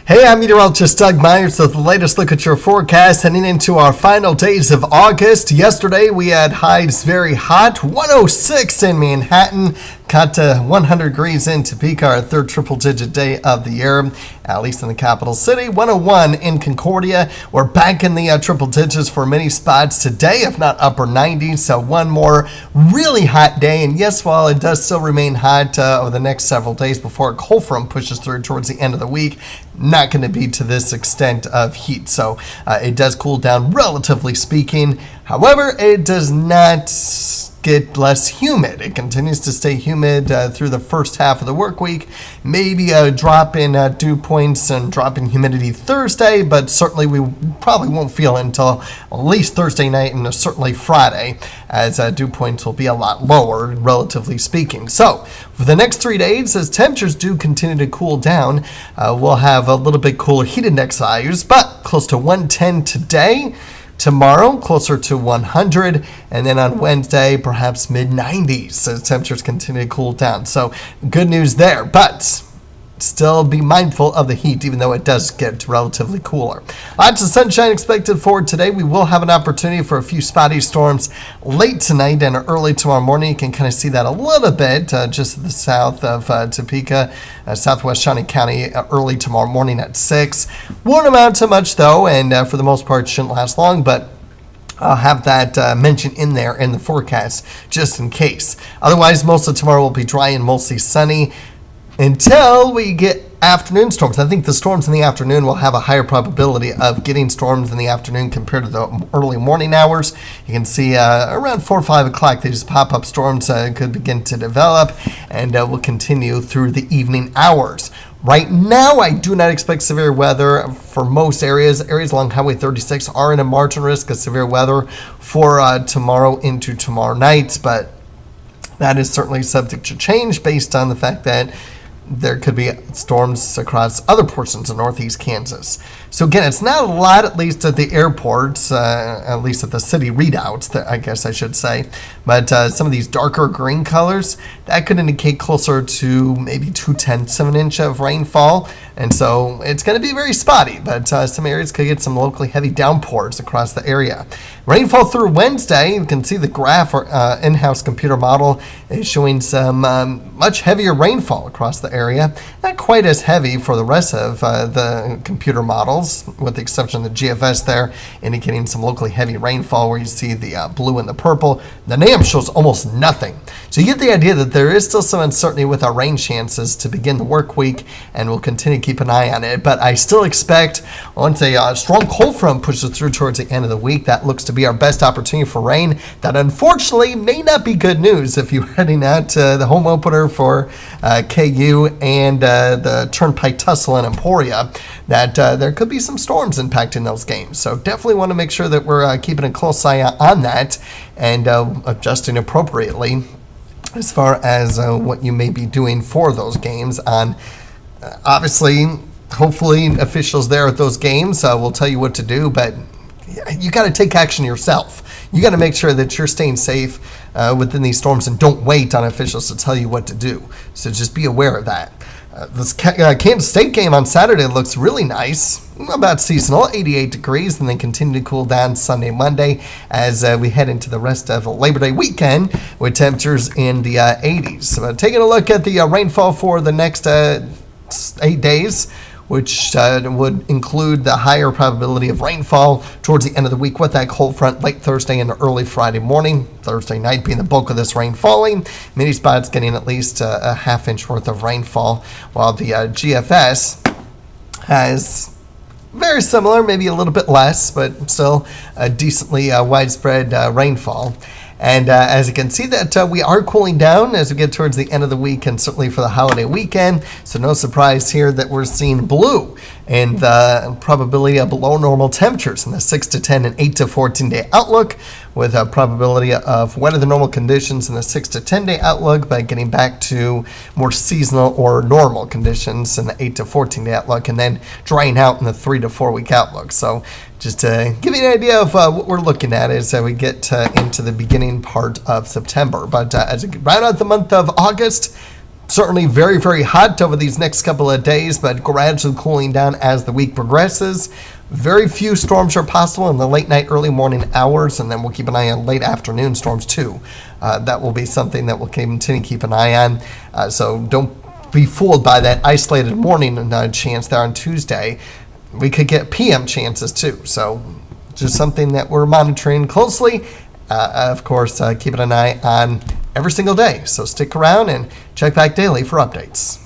Hey, I'm meteorologist Doug Myers with the latest look at your forecast heading into our final days of August. Yesterday we had highs very hot, 106 in Manhattan, got to 100 degrees in Topeka, our third triple-digit day of the year, at least in the capital city. 101 in Concordia. We're back in the triple digits for many spots today, if not upper 90s. So one more really hot day. And yes, while it does still remain hot over the next several days before a cold front pushes through towards the end of the week, not going to be to this extent of heat. So it does cool down relatively speaking. However, it does not get less humid. It continues to stay humid through the first half of the work week. Maybe a drop in dew points and drop in humidity Thursday, but certainly we probably won't feel it until at least Thursday night and certainly Friday, as dew points will be a lot lower, relatively speaking. So for the next 3 days, as temperatures do continue to cool down, we'll have a little bit cooler heat index values, but close to 110 today. Tomorrow, closer to 100, and then on Wednesday, perhaps mid-90s as temperatures continue to cool down. So good news there, but still be mindful of the heat, even though it does get relatively cooler. Lots of sunshine expected for today. We will have an opportunity for a few spotty storms late tonight and early tomorrow morning. You can kind of see that a little bit just to the south of Topeka, southwest Shawnee County, early tomorrow morning at 6. Won't amount to much, though, and for the most part shouldn't last long, but I'll have that mentioned in there in the forecast just in case. Otherwise, most of tomorrow will be dry and mostly sunny until we get afternoon storms. I think the storms in the afternoon will have a higher probability of getting storms in the afternoon compared to the early morning hours. You can see around 4 or 5 o'clock, these pop-up storms could begin to develop and will continue through the evening hours. Right now, I do not expect severe weather for most areas. Areas along Highway 36 are in a marginal risk of severe weather for tomorrow into tomorrow night, but that is certainly subject to change based on the fact that there could be storms across other portions of northeast Kansas. So again, it's not a lot, at least at the airports, at least at the city readouts, I guess I should say. But some of these darker green colors, that could indicate closer to maybe 2/10 of an inch of rainfall. And so it's going to be very spotty, but some areas could get some locally heavy downpours across the area. Rainfall through Wednesday, you can see the graph or in-house computer model is showing some much heavier rainfall across the area. Not quite as heavy for the rest of the computer models, with the exception of the GFS there, indicating some locally heavy rainfall where you see the blue and the purple. The NAM shows almost nothing. So you get the idea that there is still some uncertainty with our rain chances to begin the work week, and we'll continue to keep an eye on it. But I still expect once a strong cold front pushes through towards the end of the week, that looks to be our best opportunity for rain. That unfortunately may not be good news if you're heading out to the home opener for KU and the Turnpike Tussle in Emporia, that there could be some storms impacting those games. So definitely want to make sure that we're keeping a close eye on that and adjusting appropriately as far as what you may be doing for those games. On obviously, hopefully officials there at those games will tell you what to do, but you got to take action yourself. You got to make sure that you're staying safe within these storms and don't wait on officials to tell you what to do. So just be aware of that. This Kansas State game on Saturday looks really nice, about seasonal, 88 degrees, and then continue to cool down Sunday, Monday as we head into the rest of Labor Day weekend with temperatures in the 80s. So taking a look at the rainfall for the next 8 days, which would include the higher probability of rainfall towards the end of the week with that cold front late Thursday and early Friday morning. Thursday night being the bulk of this rain falling. Many spots getting at least a half-inch worth of rainfall, while the GFS has very similar, maybe a little bit less, but still a decently widespread rainfall. And as you can see that we are cooling down as we get towards the end of the week and certainly for the holiday weekend. So no surprise here that we're seeing blue and the probability of below normal temperatures in the 6 to 10 and 8 to 14 day outlook, with a probability of wetter than normal conditions in the 6 to 10 day outlook, but getting back to more seasonal or normal conditions in the 8 to 14 day outlook, and then drying out in the 3 to 4 week outlook. So just to give you an idea of what we're looking at as we get into the beginning part of September. But as we round out the month of August, Certainly very, very hot over these next couple of days, but gradually cooling down as the week progresses. Very few storms are possible in the late night, early morning hours, and then we'll keep an eye on late afternoon storms too. That will be something that we'll continue to keep an eye on. So don't be fooled by that isolated morning chance there on Tuesday. We could get PM chances too. So just something that we're monitoring closely. Of course, keeping an eye on every single day. So stick around and check back daily for updates.